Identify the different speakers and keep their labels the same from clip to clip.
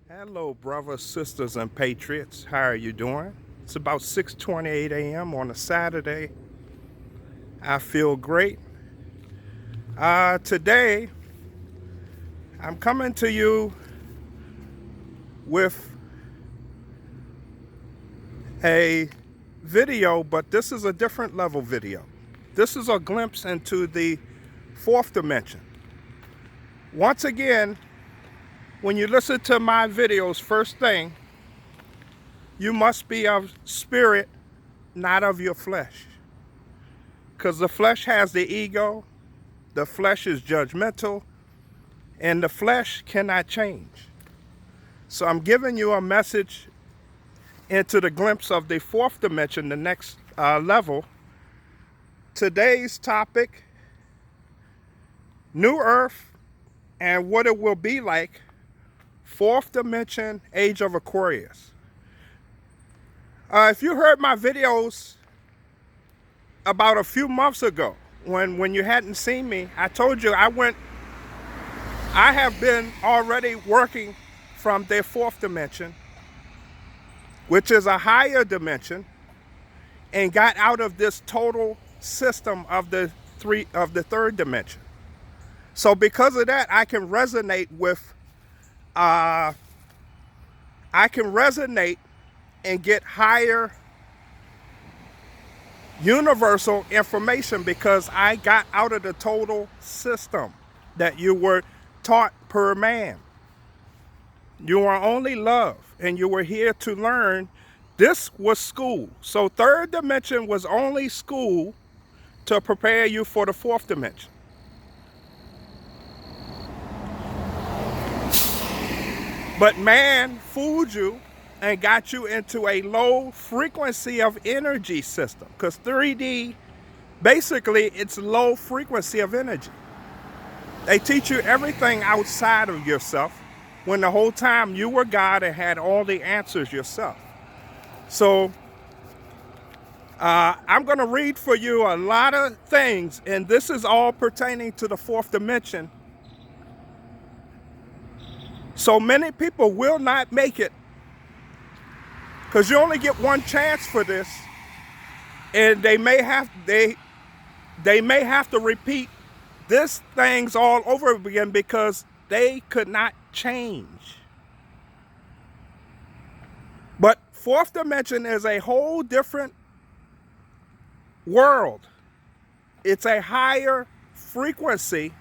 Speaker 1: Hello, brothers, sisters, and patriots. How are you doing? It's about 6:28 a.m. on a Saturday. I feel great. Today, I'm coming to you with a video, but this is a different level video. This is a glimpse into the fourth dimension. Once again, when you listen to my videos, first thing, you must be of spirit, not of your flesh. Because the flesh has the ego, the flesh is judgmental, and the flesh cannot change. So I'm giving you a message into the glimpse of the fourth dimension, the next level. Today's topic, New Earth and what it will be like, fourth dimension, age of Aquarius. If you heard my videos about a few months ago, when you hadn't seen me, I told you I have been already working from the fourth dimension, which is a higher dimension, and got out of this total system of the third dimension. So because of that, I can resonate and get higher universal information because I got out of the total system that you were taught per man. You are only love, and you were here to learn. This was school. So third dimension was only school to prepare you for the fourth dimension. But man fooled you and got you into a low frequency of energy system, because 3D, basically, it's low frequency of energy. They teach you everything outside of yourself when the whole time you were God and had all the answers yourself. So I'm going to read for you a lot of things, and this is all pertaining to the fourth dimension. So many people will not make it because you only get one chance for this, and they may have to repeat this things all over again because they could not change. But fourth dimension is a whole different world. It's a higher frequency,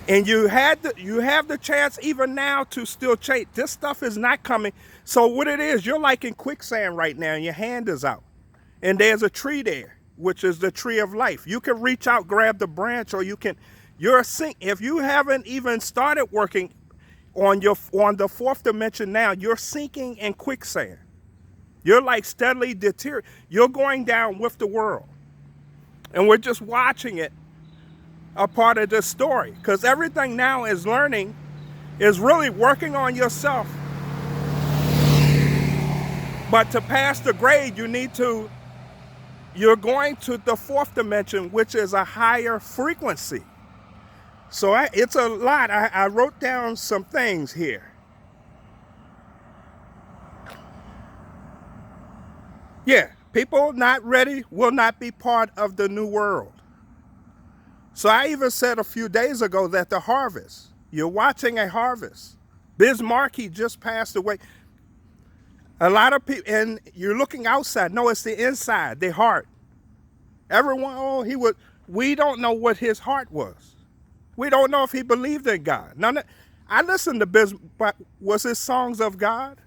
Speaker 1: and you have the chance even now to still change. This stuff is not coming. So what it is, you're like in quicksand right now, and your hand is out, and there's a tree there, which is the tree of life. You can reach out, grab the branch, or you're sink. If you haven't even started working on the fourth dimension now, you're sinking in quicksand. You're like steadily deteriorating. You're going down with the world, and we're just watching it, a part of this story, because everything now is learning, is really working on yourself. But to pass the grade, you're going to the fourth dimension, which is a higher frequency. So it's a lot. I wrote down some things here. Yeah, people not ready will not be part of the new world. So I even said a few days ago that the harvest, you're watching a harvest. Bismarck, he just passed away. A lot of people, and you're looking outside. No, it's the inside, the heart. Everyone, we don't know what his heart was. We don't know if he believed in God. I listened to Bismarck. Was his songs of God?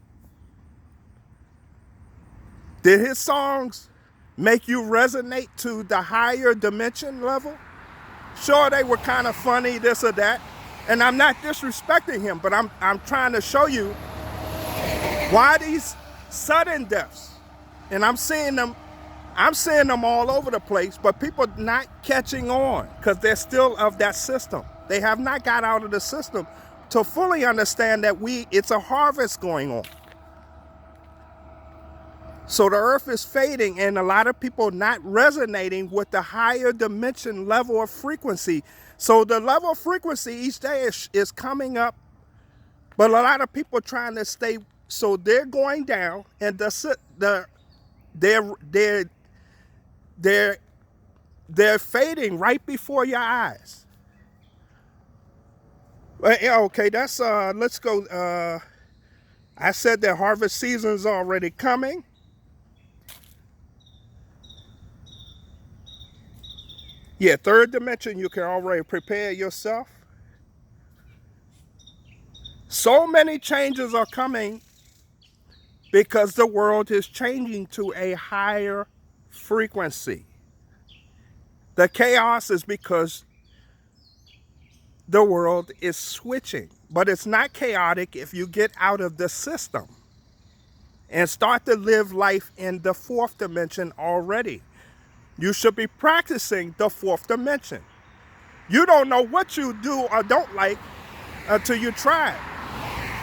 Speaker 1: Did his songs make you resonate to the higher dimension level? Sure, they were kind of funny, this or that. And I'm not disrespecting him, but I'm trying to show you why these sudden deaths. And I'm seeing them all over the place, but people not catching on because they're still of that system. They have not got out of the system to fully understand that it's a harvest going on. So the earth is fading, and a lot of people not resonating with the higher dimension level of frequency. So the level of frequency each day is coming up But a lot of people trying to stay, so they're going down, and they're they're fading right before your eyes. Yeah, okay, that's let's go. I said that harvest season is already coming. Yeah, third dimension, you can already prepare yourself. So many changes are coming because the world is changing to a higher frequency. The chaos is because the world is switching, but it's not chaotic if you get out of the system and start to live life in the fourth dimension already. You should be practicing the fourth dimension. You don't know what you do or don't like until you try it.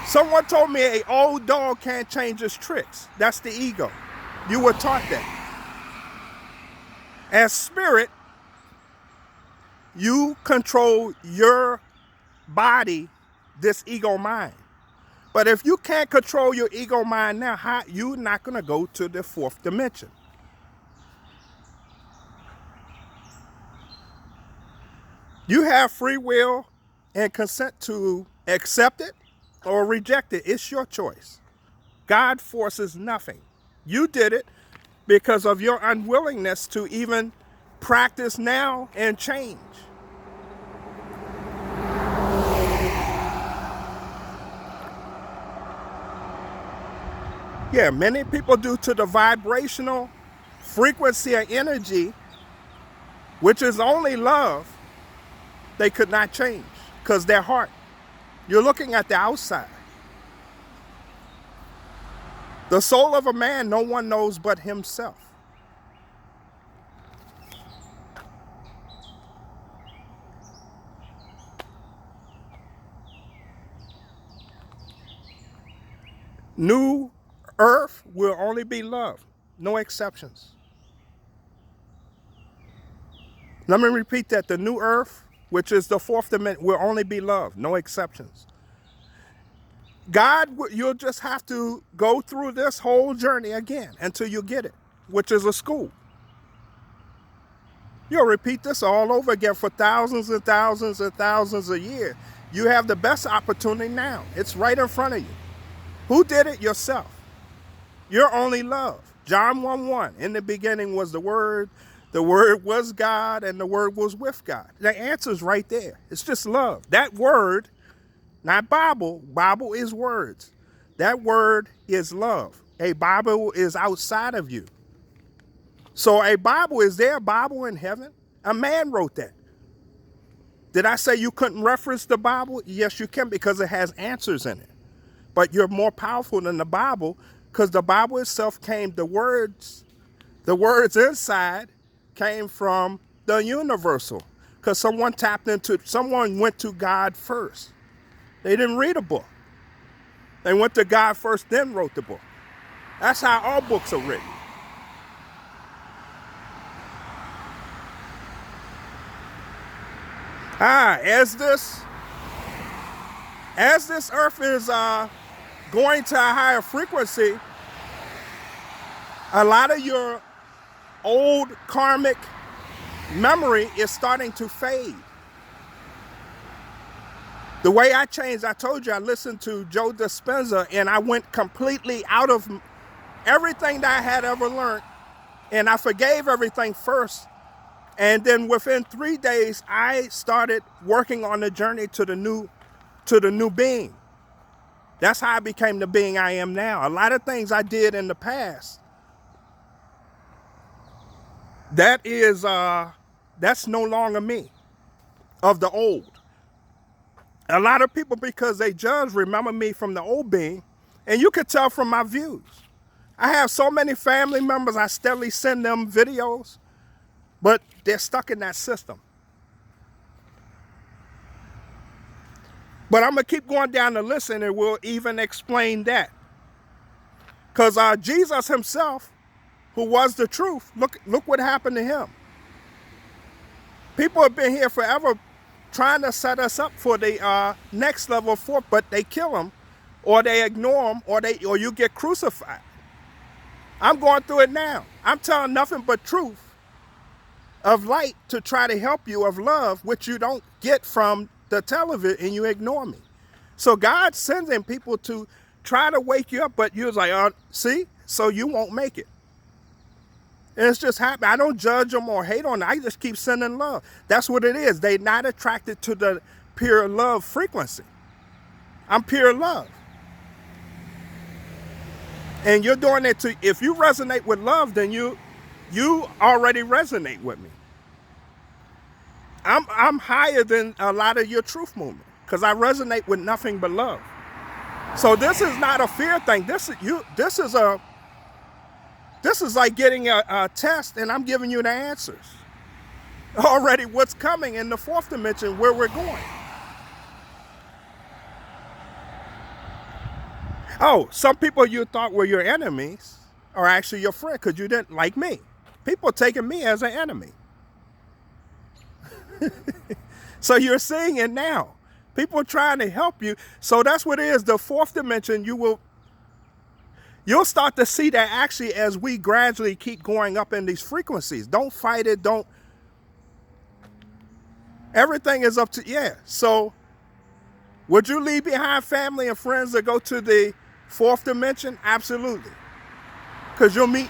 Speaker 1: Someone told me an old dog can't change his tricks. That's the ego. You were taught that. As spirit, you control your body, this ego mind. But if you can't control your ego mind now, you're not going to go to the fourth dimension. You have free will and consent to accept it or reject it. It's your choice. God forces nothing. You did it because of your unwillingness to even practice now and change. Yeah, many people, due to the vibrational frequency of energy, which is only love, they could not change because their heart. You're looking at the outside. The soul of a man, no one knows but himself. New earth will only be love, no exceptions. Let me repeat that. The new earth, which is the fourth dimension, will only be love, no exceptions. God, you'll just have to go through this whole journey again until you get it, which is a school. You'll repeat this all over again for thousands and thousands and thousands of years. You have the best opportunity now. It's right in front of you. Who did it? Yourself. You're only love. John 1:1. In the beginning was the Word was God, and the Word was with God. The answer's right there. It's just love. That word, not Bible. Bible is words. That word is love. A Bible is outside of you. So a Bible, is there a Bible in heaven? A man wrote that. Did I say you couldn't reference the Bible? Yes, you can, because it has answers in it. But you're more powerful than the Bible, because the Bible itself the words inside came from the universal, because someone went to God first. They didn't read a book. They went to God first, then wrote the book. That's how all books are written. As this earth is going to a higher frequency, a lot of your old karmic memory is starting to fade. The way I changed, I told you, I listened to Joe Dispenza, and I went completely out of everything that I had ever learned, and I forgave everything first. And then within 3 days, I started working on the journey to the new being. That's how I became the being I am now. A lot of things I did in the past, that's no longer me, of the old. A lot of people, because they judge, remember me from the old being, and you can tell from my views. I have so many family members, I steadily send them videos, but they're stuck in that system. But I'm going to keep going down the list, and it will even explain that. Because Jesus himself, who was the truth, look what happened to him. People have been here forever trying to set us up for the next level of fourth, but they kill him or they ignore them, or you get crucified. I'm going through it now. I'm telling nothing but truth of light to try to help you, of love, which you don't get from the television, and you ignore me. So God's sending people to try to wake you up, but you're like, see, so you won't make it. And it's just happening. I don't judge them or hate on them. I just keep sending love. That's what it is. They're not attracted to the pure love frequency. I'm pure love. And you're doing it to, if you resonate with love, then you already resonate with me. I'm higher than a lot of your truth movement because I resonate with nothing but love. So this is not a fear thing. This is like getting a test, and I'm giving you the answers. Already what's coming in the fourth dimension, where we're going. Oh, some people you thought were your enemies are actually your friend because you didn't like me. People taking me as an enemy. So you're seeing it now. People are trying to help you. So that's what it is. The fourth dimension, you'll start to see that actually as we gradually keep going up in these frequencies. Don't fight it. Everything is up to, yeah. So would you leave behind family and friends to go to the fourth dimension? Absolutely. Because you'll meet,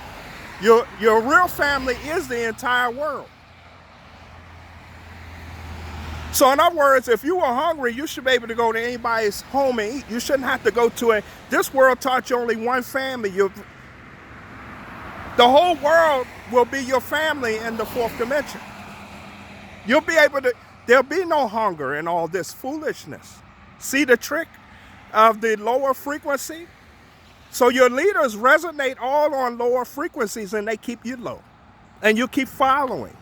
Speaker 1: your real family is the entire world. So in other words, if you were hungry, you should be able to go to anybody's home and eat. You shouldn't have to go to this world taught you only one family. The whole world will be your family in the fourth dimension. You'll be able to, there'll be no hunger and all this foolishness. See the trick of the lower frequency? So your leaders resonate all on lower frequencies and they keep you low. And you keep following.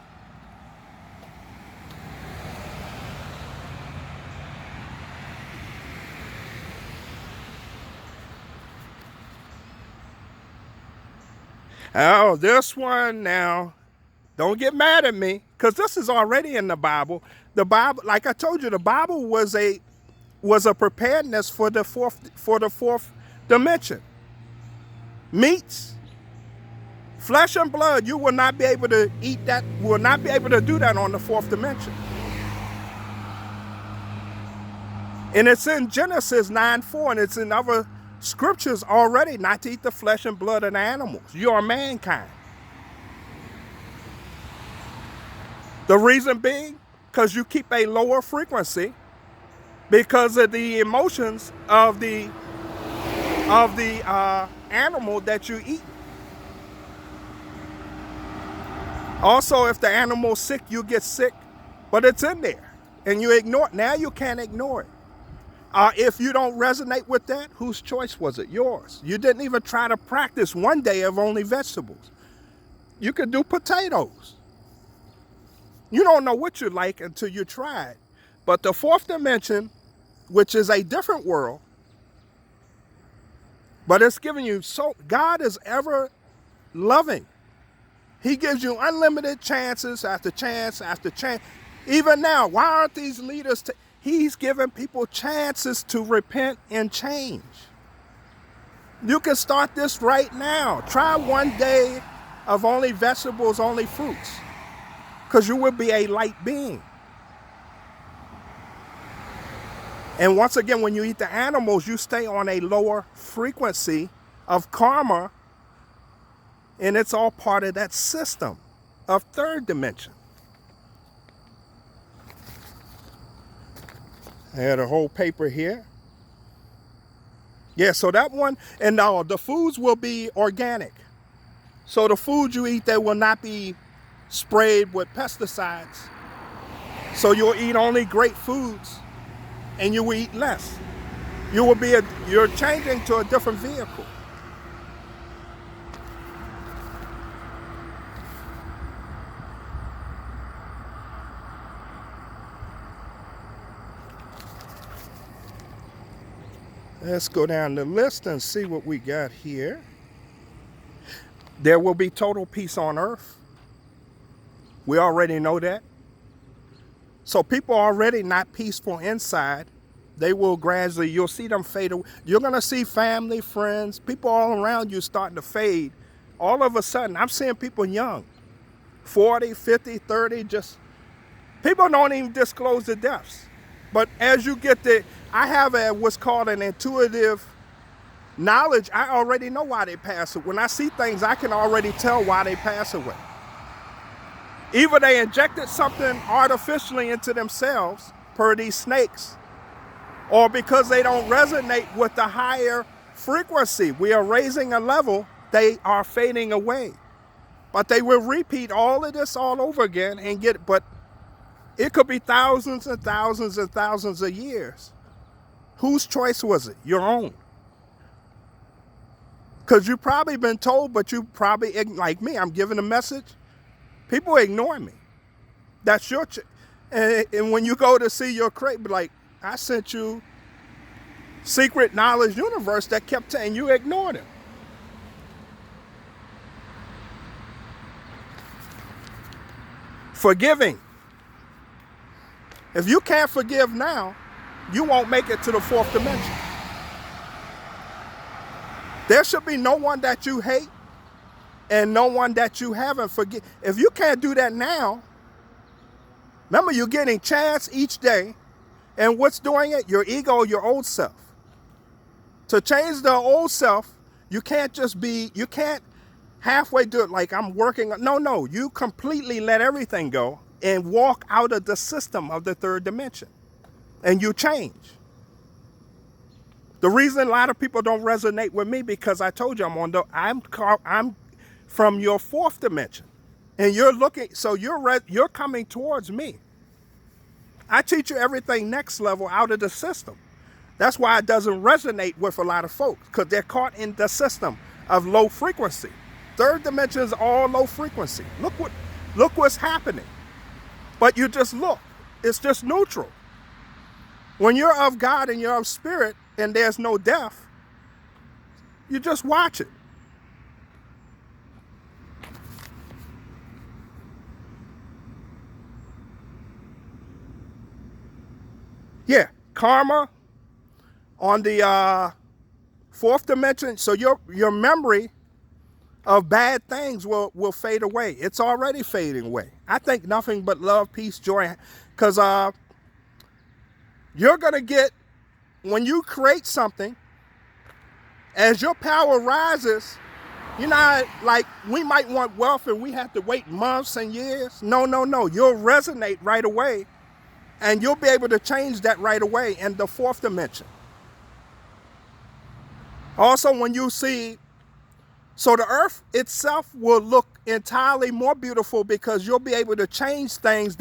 Speaker 1: Oh, this one now, don't get mad at me, because this is already in the Bible. The Bible, like I told you, the Bible was a preparedness for the fourth dimension. Meats, flesh and blood, you will not be able to eat that, will not be able to do that on the fourth dimension. And it's in Genesis 9:4, and it's in other scriptures already, not to eat the flesh and blood of animals. You are mankind. The reason being, because you keep a lower frequency because of the emotions of the animal that you eat. Also, if the animal's sick, you get sick, but it's in there and you ignore it. Now you can't ignore it. If you don't resonate with that, whose choice was it? Yours. You didn't even try to practice one day of only vegetables. You could do potatoes. You don't know what you like until you try it. But the fourth dimension, which is a different world, but it's giving you, so God is ever loving. He gives you unlimited chances after chance after chance. Even now, why aren't these leaders He's giving people chances to repent and change. You can start this right now. Try one day of only vegetables, only fruits, because you will be a light being. And once again, when you eat the animals, you stay on a lower frequency of karma, and it's all part of that system of third dimension. I had a whole paper here. Yeah, so that one, and the foods will be organic. So the food you eat, they will not be sprayed with pesticides. So you'll eat only great foods, and you will eat less. You're changing to a different vehicle. Let's go down the list and see what we got here. There will be total peace on earth. We already know that. So people are already not peaceful inside, They will gradually, you'll see them fade away. You're going to see family, friends, people all around you starting to fade. All of a sudden, I'm seeing people young, 40, 50, 30, just, people don't even disclose the deaths. But as you get I have what's called an intuitive knowledge. I already know why they pass away. When I see things, I can already tell why they pass away. Either they injected something artificially into themselves, per these snakes, or because they don't resonate with the higher frequency. We are raising a level, they are fading away. But they will repeat all of this all over again and but it could be thousands and thousands and thousands of years. Whose choice was it? Your own. Because you've probably been told, but you probably, like me, I'm giving a message. People ignore me. That's your and when you go to see your crate, be like, I sent you secret knowledge universe that kept saying you ignored it. Forgiving. If you can't forgive now, you won't make it to the fourth dimension. There should be no one that you hate and no one that you haven't forgiven. If you can't do that now, remember, you're getting chance each day. And what's doing it? Your ego, your old self. To change the old self, you can't you can't halfway do it like I'm working. No, you completely let everything go and walk out of the system of the third dimension. And you change. The reason a lot of people don't resonate with me, because I told you I'm from your fourth dimension. And you're looking, so you're coming towards me. I teach you everything next level out of the system. That's why it doesn't resonate with a lot of folks, because they're caught in the system of low frequency. Third dimension is all low frequency. Look what's happening. But you just look. It's just neutral. When you're of God and you're of spirit and there's no death, you just watch it. Yeah, karma on the fourth dimension. So your memory of bad things will fade away. It's already fading away. I think nothing but love, peace, joy, because you're going to get, when you create something, as your power rises, you know, like we might want wealth and we have to wait months and years. No. You'll resonate right away. And you'll be able to change that right away in the fourth dimension. Also, when you see, so the earth itself will look entirely more beautiful, because you'll be able to change things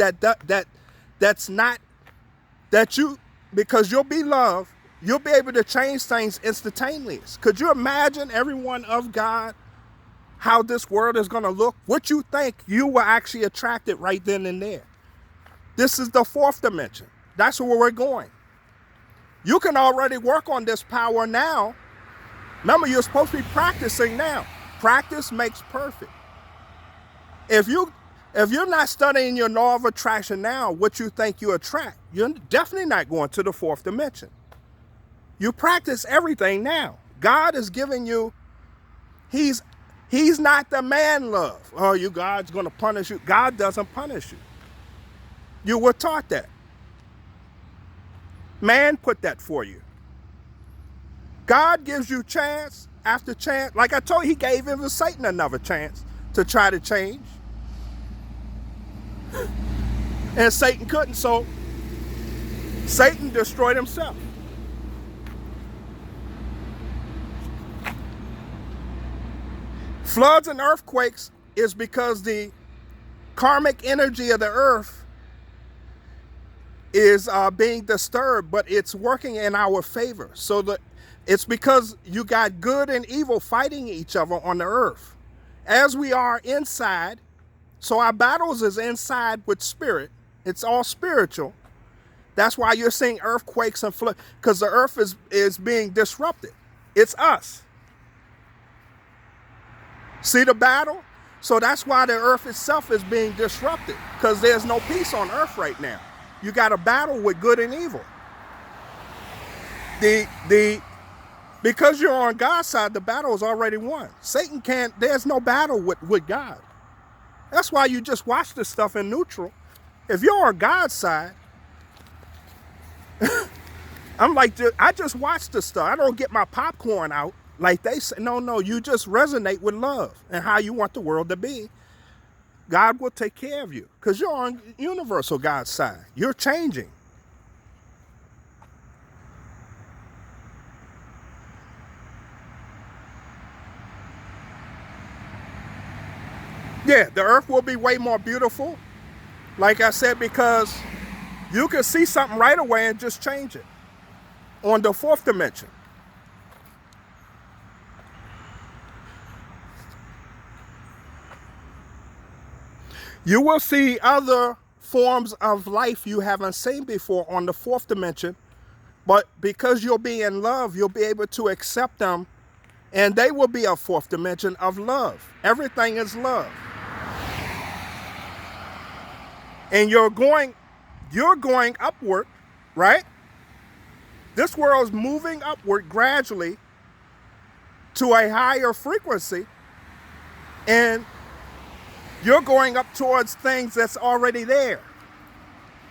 Speaker 1: because you'll be love, you'll be able to change things instantaneously. Could you imagine, everyone of God, how this world is going to look? What you think, you will actually attract it right then and there. This is the fourth dimension. That's where we're going. You can already work on this power now. Remember, you're supposed to be practicing now. Practice makes perfect. If you're not studying your law of attraction now, what you think you attract, you're definitely not going to the fourth dimension. You practice everything now. God is giving you, he's not the man love. Oh, God's going to punish you. God doesn't punish you. You were taught that. Man put that for you. God gives you chance after chance. Like I told you, he gave even Satan another chance to try to change. And Satan couldn't, so Satan destroyed himself. Floods and earthquakes is because the karmic energy of the earth is being disturbed, but it's working in our favor. So it's because you got good and evil fighting each other on the earth. As we are inside, so our battles is inside with spirit. It's all spiritual. That's why you're seeing earthquakes and floods, because the earth is being disrupted. It's us. See the battle? So that's why the earth itself is being disrupted, because there's no peace on earth right now. You got a battle with good and evil. The because you're on God's side, the battle is already won. Satan can't, there's no battle with God. That's why you just watch this stuff in neutral. If you're on God's side, I'm like, I just watch this stuff. I don't get my popcorn out like they say. No, you just resonate with love and how you want the world to be. God will take care of you because you're on universal God's side. You're changing. Yeah, the earth will be way more beautiful, like I said, because you can see something right away and just change it on the fourth dimension. You will see other forms of life you haven't seen before on the fourth dimension, but because you'll be in love, you'll be able to accept them, and they will be a fourth dimension of love. Everything is love. And you're going upward, right? This world is moving upward gradually to a higher frequency, and you're going up towards things that's already there.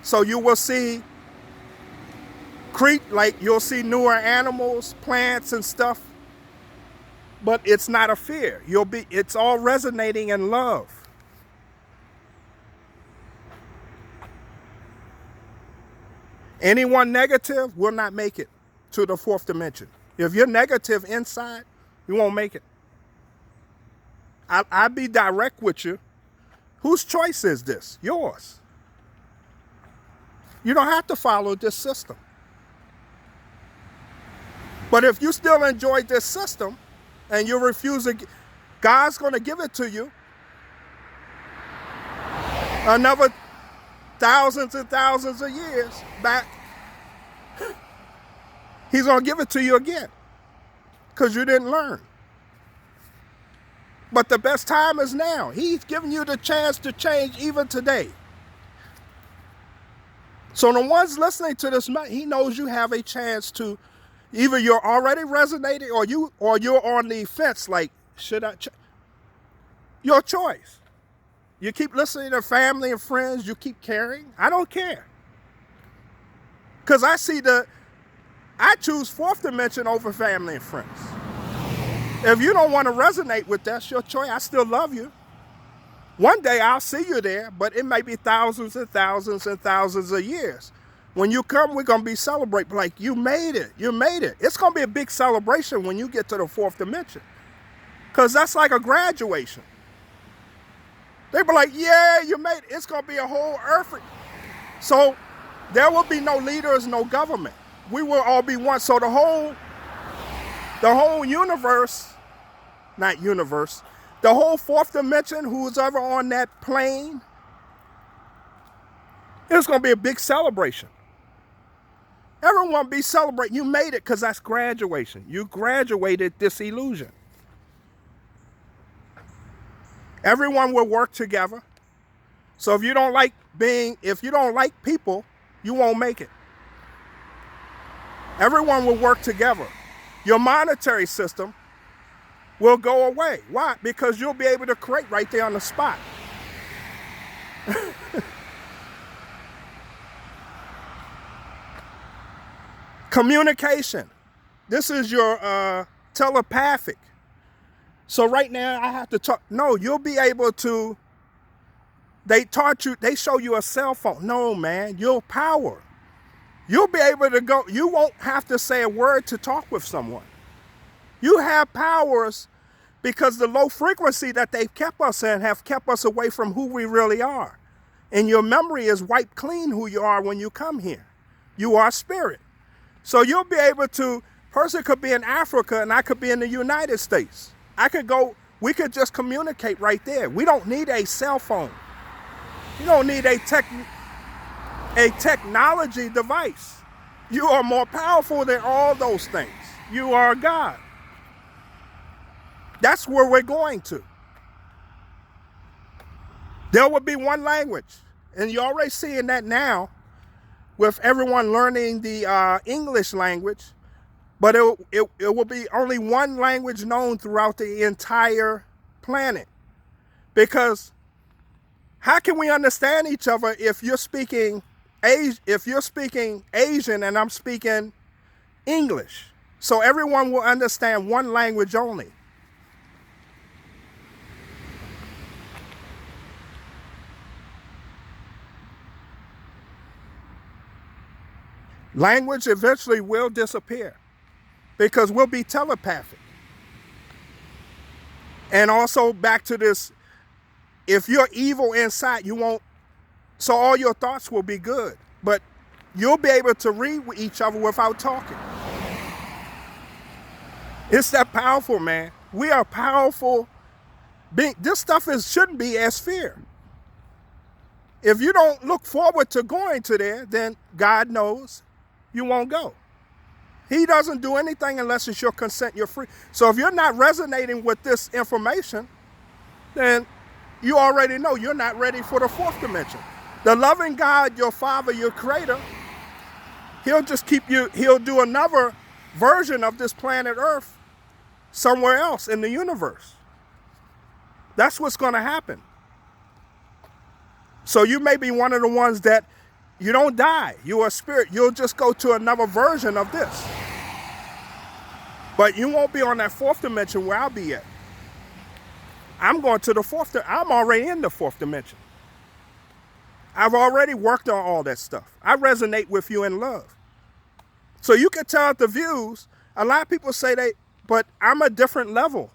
Speaker 1: So you will see you'll see newer animals, plants and stuff, but it's not a fear. It's all resonating in love. Anyone negative will not make it to the fourth dimension. If you're negative inside, you won't make it. I'll be direct with you. Whose choice is this? Yours. You don't have to follow this system. But if you still enjoy this system and you refuse it, God's going to give it to you. Another thousands and thousands of years back, he's going to give it to you again because you didn't learn. But the best time is now. He's giving you the chance to change even today. So the ones listening to this, he knows you have a chance to, either you're already resonating or you're on the fence like, should I? Your choice. You keep listening to family and friends, you keep caring. I don't care. Because I choose fourth dimension over family and friends. If you don't want to resonate with that, it's your choice. I still love you. One day I'll see you there, but it may be thousands and thousands and thousands of years. When you come, we're going to be celebrating like you made it. You made it. It's going to be a big celebration when you get to the fourth dimension. Because that's like a graduation. They be like, yeah, you made it. It's going to be a whole earth. So there will be no leaders, no government. We will all be one. So the whole universe, not universe, the whole fourth dimension, who's ever on that plane, it's going to be a big celebration. Everyone be celebrating. You made it because that's graduation. You graduated this illusion. Everyone will work together. So if you don't like people, you won't make it. Everyone will work together. Your monetary system will go away. Why? Because you'll be able to create right there on the spot. Communication. This is your telepathic. So right now I have to talk. No, you'll be able to. They show you a cell phone. No, man, your power. You'll be able to go. You won't have to say a word to talk with someone. You have powers because the low frequency that they've kept us in have kept us away from who we really are. And your memory is wiped clean who you are when you come here. You are spirit. So you'll be able to, person could be in Africa and I could be in the United States. We could just communicate right there. We don't need a cell phone. You don't need a technology device. You are more powerful than all those things. You are God. That's where we're going to. There will be one language. And you're already seeing that now with everyone learning the English language. But it will be only one language known throughout the entire planet. Because how can we understand each other if you're speaking Asian and I'm speaking English? So everyone will understand one language only. Language eventually will disappear because we'll be telepathic. And also back to this, if you're evil inside, you won't, so all your thoughts will be good, but you'll be able to read with each other without talking. It's that powerful, man. We are powerful being. This stuff shouldn't be as fear. If you don't look forward to going to there, then God knows you won't go. He doesn't do anything unless it's your consent, you're free. So if you're not resonating with this information, then you already know you're not ready for the fourth dimension. The loving God, your Father, your Creator, He'll just keep you, He'll do another version of this planet Earth somewhere else in the universe. That's what's going to happen. So you may be one of the ones that you don't die. You're a spirit. You'll just go to another version of this. But you won't be on that fourth dimension where I'll be at. I'm going to the fourth. I'm already in the fourth dimension. I've already worked on all that stuff. I resonate with you in love. So you can tell at the views, a lot of people say but I'm a different level.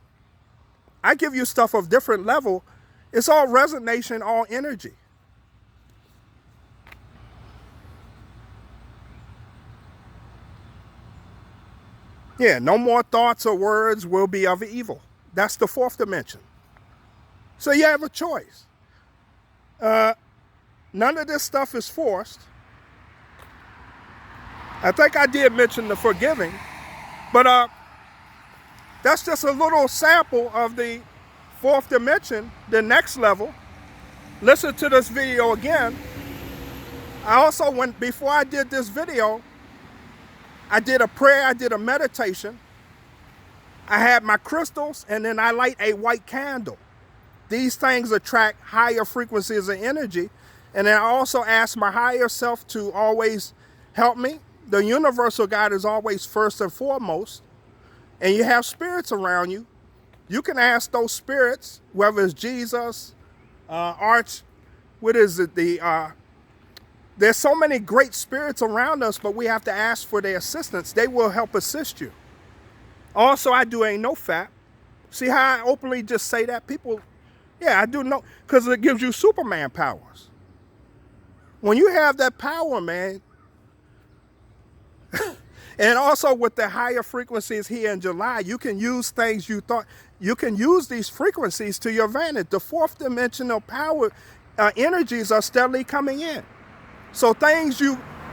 Speaker 1: I give you stuff of different level. It's all resonation, all energy. Yeah, no more thoughts or words will be of evil. That's the fourth dimension. So you have a choice. None of this stuff is forced. I think I did mention the forgiving, but that's just a little sample of the fourth dimension, the next level. Listen to this video again. I also before I did this video, I did a prayer, I did a meditation. I had my crystals, and then I light a white candle. These things attract higher frequencies of energy. And then I also ask my higher self to always help me. The universal God is always first and foremost. And you have spirits around you. You can ask those spirits, whether it's Jesus, what is it? There's so many great spirits around us, but we have to ask for their assistance. They will help assist you. Also, I do ain't no fap. See how I openly just say that? People, yeah, I do know, because it gives you Superman powers. When you have that power, man, and also with the higher frequencies here in July, you can use things you thought, you can use these frequencies to your advantage. The fourth dimensional power energies are steadily coming in. So things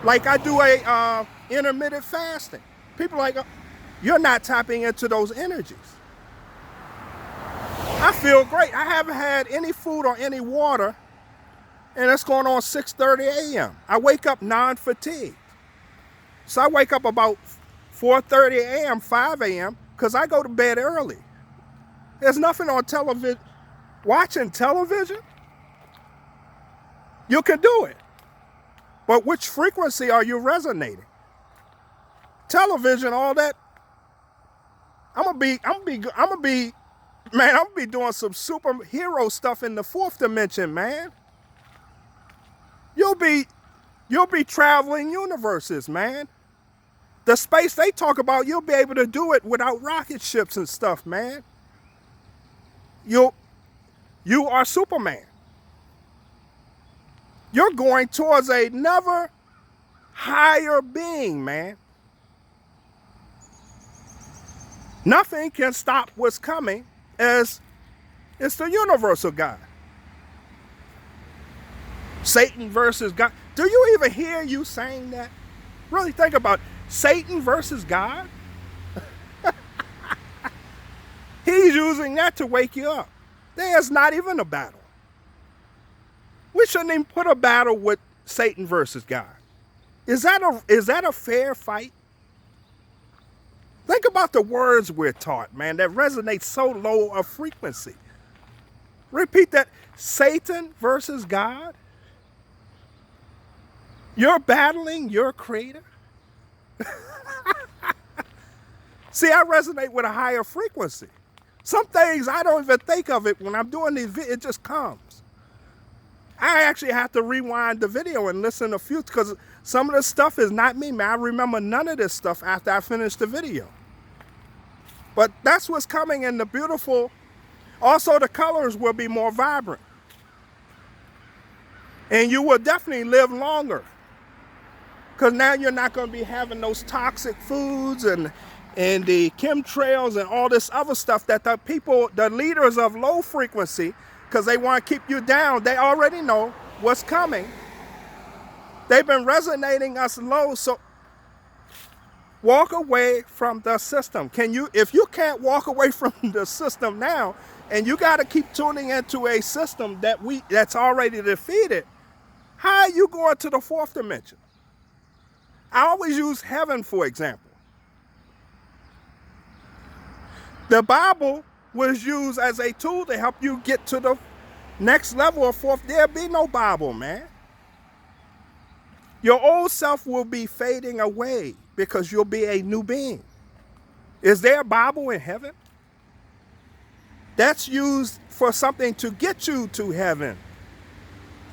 Speaker 1: like I do a intermittent fasting. People are like, you're not tapping into those energies. I feel great. I haven't had any food or any water, and it's going on 6:30 a.m. I wake up non-fatigued. So I wake up about 4:30 a.m., 5 a.m., because I go to bed early. There's nothing on television. Watching television, you can do it. But which frequency are you resonating? Television, all that. I'm gonna be doing some superhero stuff in the fourth dimension, man. You'll be traveling universes, man. The space they talk about, you'll be able to do it without rocket ships and stuff, man. You are Superman. You're going towards another higher being, man. Nothing can stop what's coming, as it's the universal God. Satan versus God. Do you even hear you saying that? Really think about it. Satan versus God? He's using that to wake you up. There's not even a battle. We shouldn't even put a battle with Satan versus God. Is that a fair fight? Think about the words we're taught, man, that resonate so low a frequency. Repeat that. Satan versus God. You're battling your creator. See, I resonate with a higher frequency. Some things I don't even think of it when I'm doing these videos, it just comes. I actually have to rewind the video and listen a few, because some of this stuff is not me, man. I remember none of this stuff after I finished the video. But that's what's coming in the beautiful. Also, the colors will be more vibrant. And you will definitely live longer. Because now you're not going to be having those toxic foods and the chemtrails and all this other stuff that the people, the leaders of low frequency, because they want to keep you down, they already know what's coming. They've been resonating us low, so walk away from the system. Can you, if you can't walk away from the system now, and you got to keep tuning into a system that's already defeated, how are you going to the fourth dimension? I always use heaven, for example. The Bible was used as a tool to help you get to the next level of fourth. There'll be no Bible, man. Your old self will be fading away because you'll be a new being. Is there a Bible in heaven? That's used for something to get you to heaven.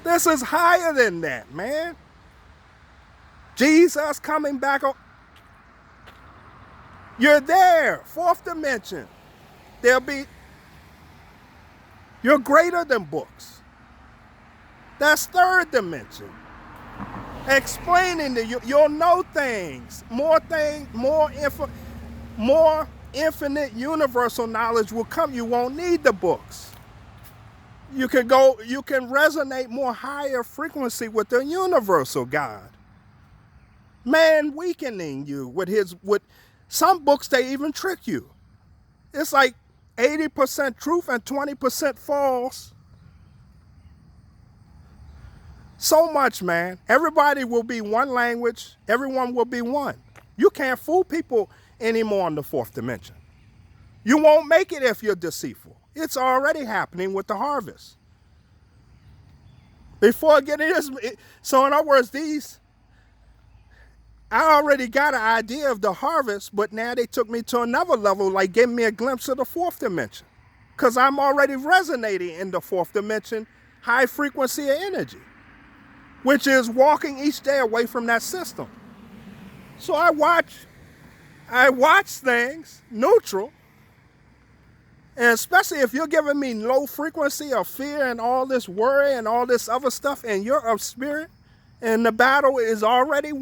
Speaker 1: This is higher than that, man. Jesus coming back. You're there, fourth dimension. You're greater than books. That's third dimension. Explaining to you, you'll know things, more infinite universal knowledge will come. You won't need the books. You can resonate more higher frequency with the universal God. Man weakening you with some books, they even trick you. It's like 80% truth and 20% false. So much, man. Everybody will be one language. Everyone will be one. You can't fool people anymore in the fourth dimension. You won't make it if you're deceitful. It's already happening with the harvest. Before getting this, so in other words, I already got an idea of the harvest, but now they took me to another level, like gave me a glimpse of the fourth dimension. Because I'm already resonating in the fourth dimension, high frequency of energy, which is walking each day away from that system. So I watch things neutral, and especially if you're giving me low frequency of fear and all this worry and all this other stuff, and you're of spirit, and the battle is already won.